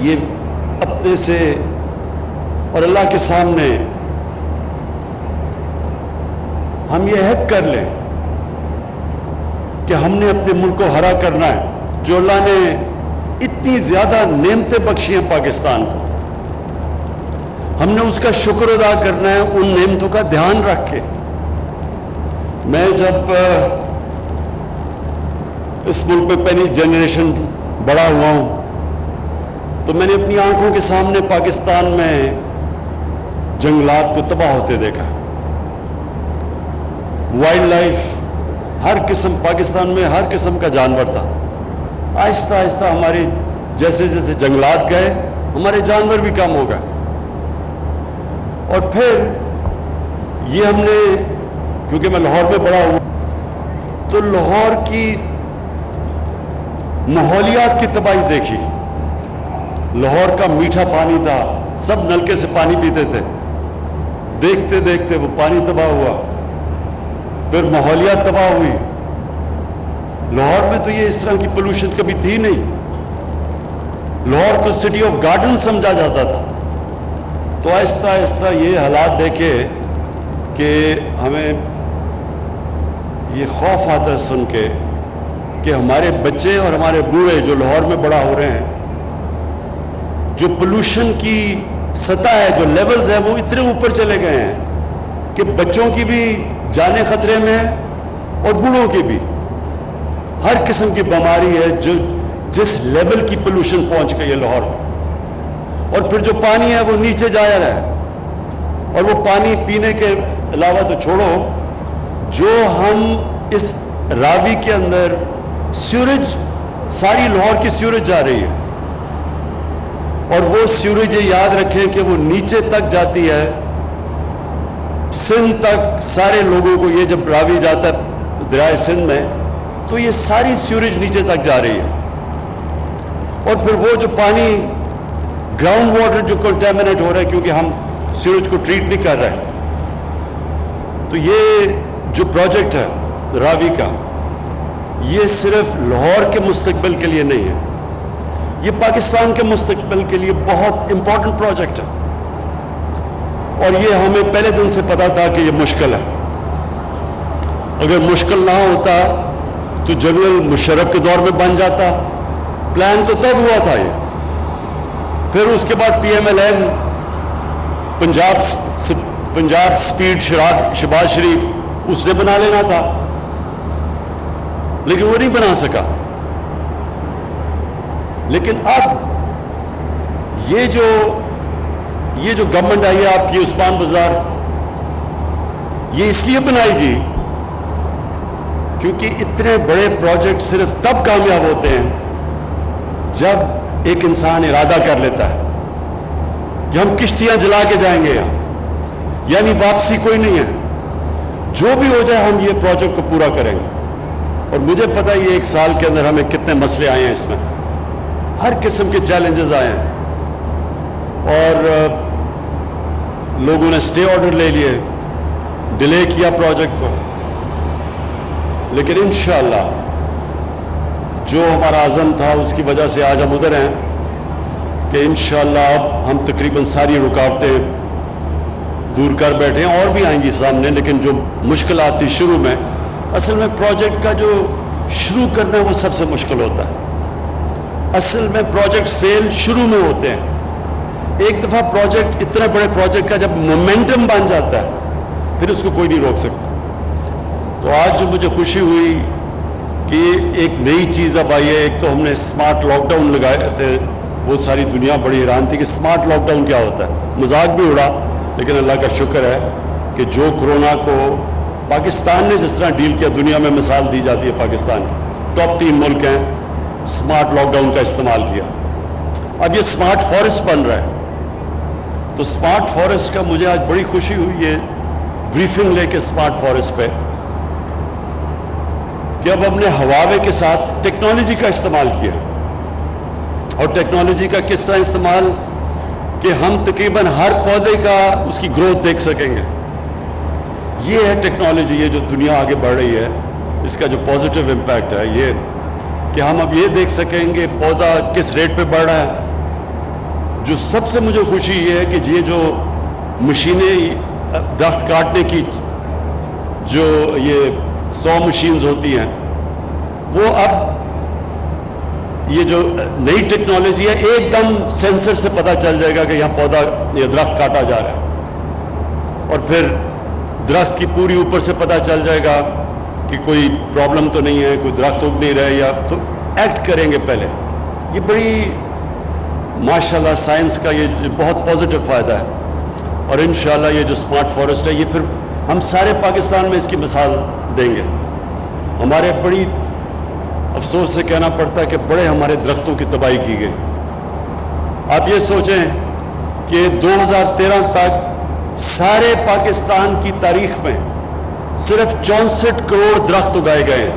یہ اپنے سے اور اللہ کے سامنے ہم یہ عہد کر لیں کہ ہم نے اپنے ملک کو ہرا کرنا ہے. جو اللہ نے اتنی زیادہ نعمتیں بخشی ہیں پاکستان کو, ہم نے اس کا شکر ادا کرنا ہے, ان نعمتوں کا دھیان رکھ کے. میں جب اس ملک میں پہلی جنریشن بڑا ہوا ہوں تو میں نے اپنی آنکھوں کے سامنے پاکستان میں جنگلات کو تباہ ہوتے دیکھا. وائلڈ لائف ہر قسم, پاکستان میں ہر قسم کا جانور تھا. آہستہ آہستہ ہماری جیسے جیسے جنگلات گئے ہمارے جانور بھی کم ہو گئے. اور پھر یہ ہم نے, کیونکہ میں لاہور میں بڑا ہوں, تو لاہور کی ماحولیات کی تباہی دیکھی. لاہور کا میٹھا پانی تھا, سب نلکے سے پانی پیتے تھے. دیکھتے دیکھتے وہ پانی تباہ ہوا, پھر ماحولیات تباہ ہوئی. لاہور میں تو یہ اس طرح کی پولوشن کبھی تھی نہیں. لاہور تو سٹی آف گارڈن سمجھا جاتا تھا. تو آہستہ آہستہ یہ حالات دیکھے کہ ہمیں یہ خوف آتا ہے سن کے کہ ہمارے بچے اور ہمارے بوڑھے جو لاہور میں بڑا ہو رہے ہیں, جو پولوشن کی سطح ہے, جو لیولز ہیں, وہ اتنے اوپر چلے گئے ہیں کہ بچوں کی بھی جانیں خطرے میں ہیں اور بوڑھوں کی بھی. ہر قسم کی بیماری ہے جو جس لیول کی پولوشن پہنچ گئی ہے لاہور میں. اور پھر جو پانی ہے وہ نیچے جایا رہا ہے, اور وہ پانی پینے کے علاوہ تو چھوڑو, جو ہم اس راوی کے اندر سیوریج, ساری لاہور کی سیوریج جا رہی ہے, اور وہ سیوریج یہ یاد رکھیں کہ وہ نیچے تک جاتی ہے, سندھ تک. سارے لوگوں کو یہ جب راوی جاتا ہے دریائے سندھ میں تو یہ ساری سیوریج نیچے تک جا رہی ہے. اور پھر وہ جو پانی گراؤنڈ واٹر جو کنٹامنیٹ ہو رہا ہے کیونکہ ہم سیوریج کو ٹریٹ نہیں کر رہے. تو یہ جو پروجیکٹ ہے راوی کا, یہ صرف لاہور کے مستقبل کے لیے نہیں ہے, یہ پاکستان کے مستقبل کے لیے بہت امپورٹنٹ پروجیکٹ ہے. اور یہ ہمیں پہلے دن سے پتا تھا کہ یہ مشکل ہے. اگر مشکل نہ ہوتا تو جنرل مشرف کے دور میں بن جاتا. پلان تو تب ہوا تھا یہ, پھر اس کے بعد P M L N, Punjab speed, Shehbaz Sharif, اس نے بنا لینا تھا, لیکن وہ نہیں بنا سکا. لیکن اب یہ جو گورنمنٹ آئی ہے آپ کی عثمان بازار, یہ اس لیے بنائی گئی کیونکہ اتنے بڑے پروجیکٹ صرف تب کامیاب ہوتے ہیں جب ایک انسان ارادہ کر لیتا ہے کہ ہم کشتیاں جلا کے جائیں گے یہاں, یعنی واپسی کوئی نہیں ہے, جو بھی ہو جائے ہم یہ پروجیکٹ کو پورا کریں گے. اور مجھے پتا ہے یہ ایک سال کے اندر ہمیں کتنے مسئلے آئے ہیں, اس میں ہر قسم کے چیلنجز آئے ہیں, اور لوگوں نے سٹے آرڈر لے لیے, ڈیلے کیا پروجیکٹ کو. لیکن انشاءاللہ جو ہمارا عزم تھا اس کی وجہ سے آج ہم ادھر ہیں کہ انشاءاللہ اب ہم تقریباً ساری رکاوٹیں دور کر بیٹھے ہیں, اور بھی آئیں گی سامنے. لیکن جو مشکلات تھی شروع میں, اصل میں پروجیکٹ کا جو شروع کرنا ہے وہ سب سے مشکل ہوتا ہے. اصل میں پروجیکٹ فیل شروع میں ہوتے ہیں. ایک دفعہ پروجیکٹ, اتنے بڑے پروجیکٹ کا جب مومنٹم بن جاتا ہے پھر اس کو کوئی نہیں روک سکتا. تو آج جو مجھے خوشی ہوئی کہ ایک نئی چیز اب آئی ہے. ایک تو ہم نے اسمارٹ لاک ڈاؤن لگائے تھے, وہ ساری دنیا بڑی حیران تھی کہ اسمارٹ لاک ڈاؤن کیا ہوتا ہے, مذاق بھی اڑا. لیکن اللہ کا شکر ہے کہ جو کرونا کو پاکستان نے جس طرح ڈیل کیا, دنیا میں مثال دی جاتی ہے پاکستان کی, ٹاپ 3 ملک ہیں اسمارٹ لاک ڈاؤن کا استعمال کیا. اب یہ اسمارٹ فارسٹ بن رہا ہے. تو اسمارٹ فارسٹ کا مجھے آج بڑی خوشی ہوئی ہے بریفنگ لے کے اسمارٹ فارسٹ پہ, کہ اب ہم نے ہواوے کے ساتھ ٹیکنالوجی کا استعمال کیا. اور ٹیکنالوجی کا کس طرح استعمال کہ ہم تقریباً ہر پودے کا اس کی گروتھ دیکھ سکیں گے. یہ ہے ٹیکنالوجی, یہ جو دنیا آگے بڑھ رہی ہے, اس کا جو پازیٹیو امپیکٹ ہے یہ کہ ہم اب یہ دیکھ سکیں گے پودا کس ریٹ پہ بڑھ رہا ہے, जो सबसे मुझे खुशी ये है कि ये जो मशीनें दरख्त काटने की जो ये 100 मशीन्स होती हैं, वो अब ये जो नई टेक्नोलॉजी है एकदम सेंसर से पता चल जाएगा कि यहाँ पौधा या दरख्त काटा जा रहा है, और फिर दरख्त की पूरी ऊपर से पता चल जाएगा कि कोई प्रॉब्लम तो नहीं है, कोई दरख्त उग नहीं रहा है, या तो एक्ट करेंगे पहले। ये बड़ी माशाल्लाह साइंस का ये बहुत पॉजिटिव फ़ायदा है, और इंशाल्लाह ये जो स्मार्ट फॉरेस्ट है ये फिर हम सारे पाकिस्तान में इसकी मिसाल देंगे। हमारे बड़ी अफसोस से कहना पड़ता है कि बड़े हमारे दरख्तों की तबाही की गई। आप ये सोचें कि 2013 तक सारे पाकिस्तान की तारीख में सिर्फ 64 करोड़ दरख्त उगाए गए हैं,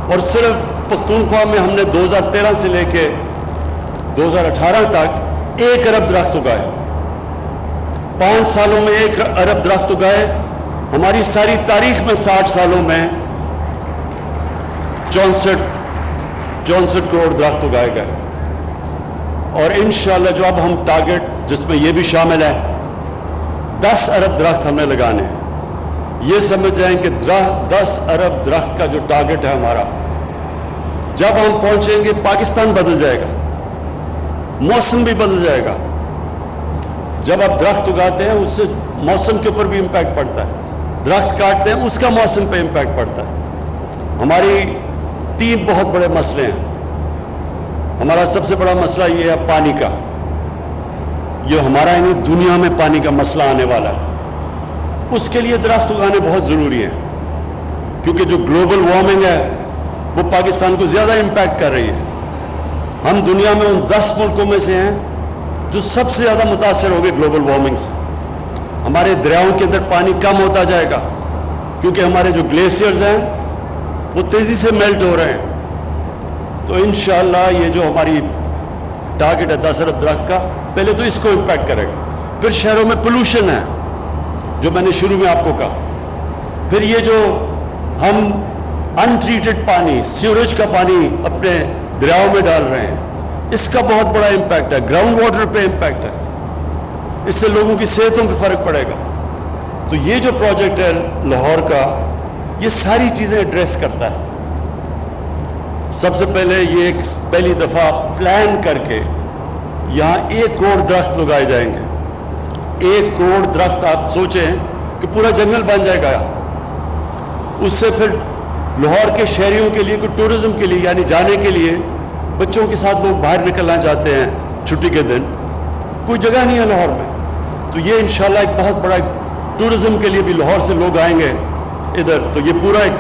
और सिर्फ पख्तूनख्वा में हमने 2013 से लेके 2018 तक 1 अरब दरख्त उगाए। 5 सालों में 1 अरब दरख्त उगाए। हमारी सारी तारीख में 60 सालों में 64 करोड़ दरख्त उगाए गए। और इंशाल्लाह जो अब हम टारगेट, जिसमें ये भी शामिल है, 10 अरब दरख्त हमने लगाने हैं। ये समझ जाएं कि 10 अरब दरख्त का जो टारगेट है हमारा, जब हम पहुंचेंगे पाकिस्तान बदल जाएगा, मौसम भी बदल जाएगा। जब आप दरख्त उगाते हैं उससे मौसम के ऊपर भी इम्पैक्ट पड़ता है, दरख्त काटते हैं उसका मौसम पे इम्पैक्ट पड़ता है। हमारी 3 बहुत बड़े मसले हैं। हमारा सबसे बड़ा मसला ये है पानी का। ये हमारा यानी दुनिया में पानी का मसला आने वाला है, उसके लिए दरख्त उगाने बहुत ज़रूरी है, क्योंकि जो ग्लोबल वार्मिंग है वो पाकिस्तान को ज़्यादा इम्पैक्ट कर रही है। हम दुनिया में उन 10 मुल्कों में से हैं जो सबसे ज़्यादा मुतासर हो गए ग्लोबल वार्मिंग से। हमारे दरियाओं के अंदर पानी कम होता जाएगा, क्योंकि हमारे जो ग्लेशियर्स हैं वो तेज़ी से मेल्ट हो रहे हैं। तो इंशाअल्लाह ये जो हमारी टारगेट है 10 अरब दरख्त का, पहले तो इसको इम्पैक्ट करेगा। फिर शहरों में पोल्यूशन है, जो मैंने शुरू में आपको कहा। फिर ये जो हम अनट्रीटेड पानी, सीवरेज का पानी अपने दरियाओं में डाल रहे हैं, इसका बहुत बड़ा इम्पैक्ट है। ग्राउंड वाटर पे इम्पैक्ट है, इससे लोगों की सेहतों पे फर्क पड़ेगा। तो ये जो प्रोजेक्ट है लाहौर का, ये सारी चीजें एड्रेस करता है। सबसे पहले ये एक पहली दफा प्लान करके यहाँ 1 करोड़ दरख्त लगाए जाएंगे। 1 करोड़ दरख्त, आप सोचें कि पूरा जंगल बन जाएगा। उससे फिर लाहौर के शहरियों के लिए, कोई टूरिज्म के लिए, यानी जाने के लिए, बच्चों के साथ लोग बाहर निकलना चाहते हैं छुट्टी के दिन, कोई जगह नहीं है लाहौर में, तो ये इंशाल्लाह एक बहुत बड़ा टूरिज्म के लिए भी लाहौर से लोग आएंगे इधर, तो ये पूरा एक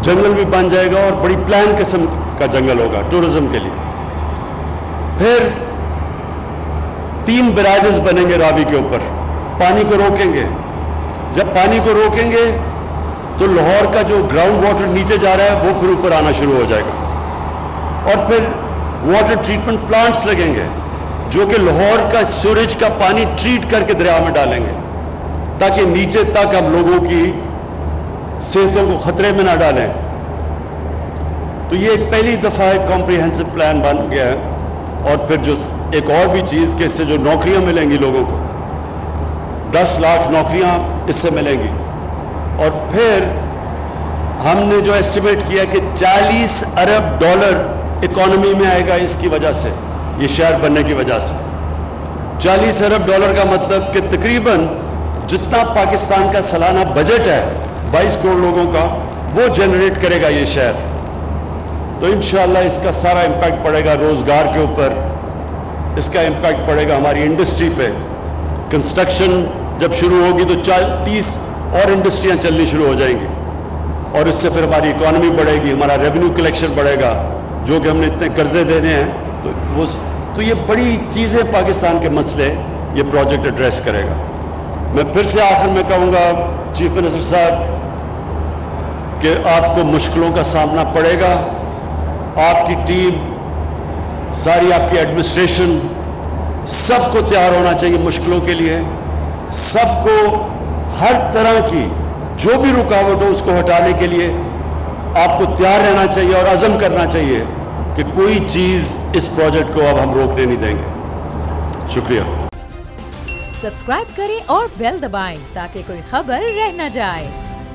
जंगल भी बन जाएगा और बड़ी प्लान किस्म का जंगल होगा टूरिज्म के लिए। फिर 3 बैराजेस बनेंगे रावी के ऊपर, पानी को रोकेंगे। जब पानी को रोकेंगे तो लाहौर का जो ग्राउंड वाटर नीचे जा रहा है वो फिर ऊपर आना शुरू हो जाएगा। और फिर वाटर ट्रीटमेंट प्लांट्स लगेंगे, जो कि लाहौर का सीवरेज का पानी ट्रीट करके दरिया में डालेंगे, ताकि नीचे तक हम लोगों की सेहतों को खतरे में ना डालें। तो ये एक पहली दफ़ा एक कॉम्प्रिहेंसिव प्लान बन गया है। और फिर जो एक और भी चीज़ कि इससे जो नौकरियां मिलेंगी लोगों को, 10 लाख नौकरियां इससे मिलेंगी। और फिर हमने जो एस्टिमेट किया कि $40 अरब इकॉनमी में आएगा इसकी वजह से, ये शहर बनने की वजह से। $40 अरब का मतलब कि तकरीबन जितना पाकिस्तान का सालाना बजट है 22 करोड़ लोगों का, वो जनरेट करेगा ये शहर। तो इंशाअल्लाह इसका सारा इम्पैक्ट पड़ेगा रोज़गार के ऊपर, इसका इम्पैक्ट पड़ेगा हमारी इंडस्ट्री पे। कंस्ट्रक्शन जब शुरू होगी तो 30 और इंडस्ट्रियां चलनी शुरू हो जाएंगी, और इससे फिर हमारी इकॉनमी बढ़ेगी, हमारा रेवेन्यू कलेक्शन बढ़ेगा, जो कि हमने इतने कर्जे देने हैं। तो ये बड़ी चीज़ें, पाकिस्तान के मसले ये प्रोजेक्ट एड्रेस करेगा। मैं फिर से आखिर में कहूँगा चीफ मिनिस्टर साहब कि आपको मुश्किलों का सामना पड़ेगा। आपकी टीम, सारी आपकी एडमिनिस्ट्रेशन, सबको तैयार होना चाहिए मुश्किलों के लिए। सबको हर तरह की जो भी रुकावट हो उसको हटाने के लिए आपको तैयार रहना चाहिए और अज़म करना चाहिए कि कोई चीज़ इस प्रोजेक्ट को अब हम रोकने नहीं देंगे। शुक्रिया। सब्सक्राइब करें और बेल दबाएं ताकि कोई खबर रह न जाए।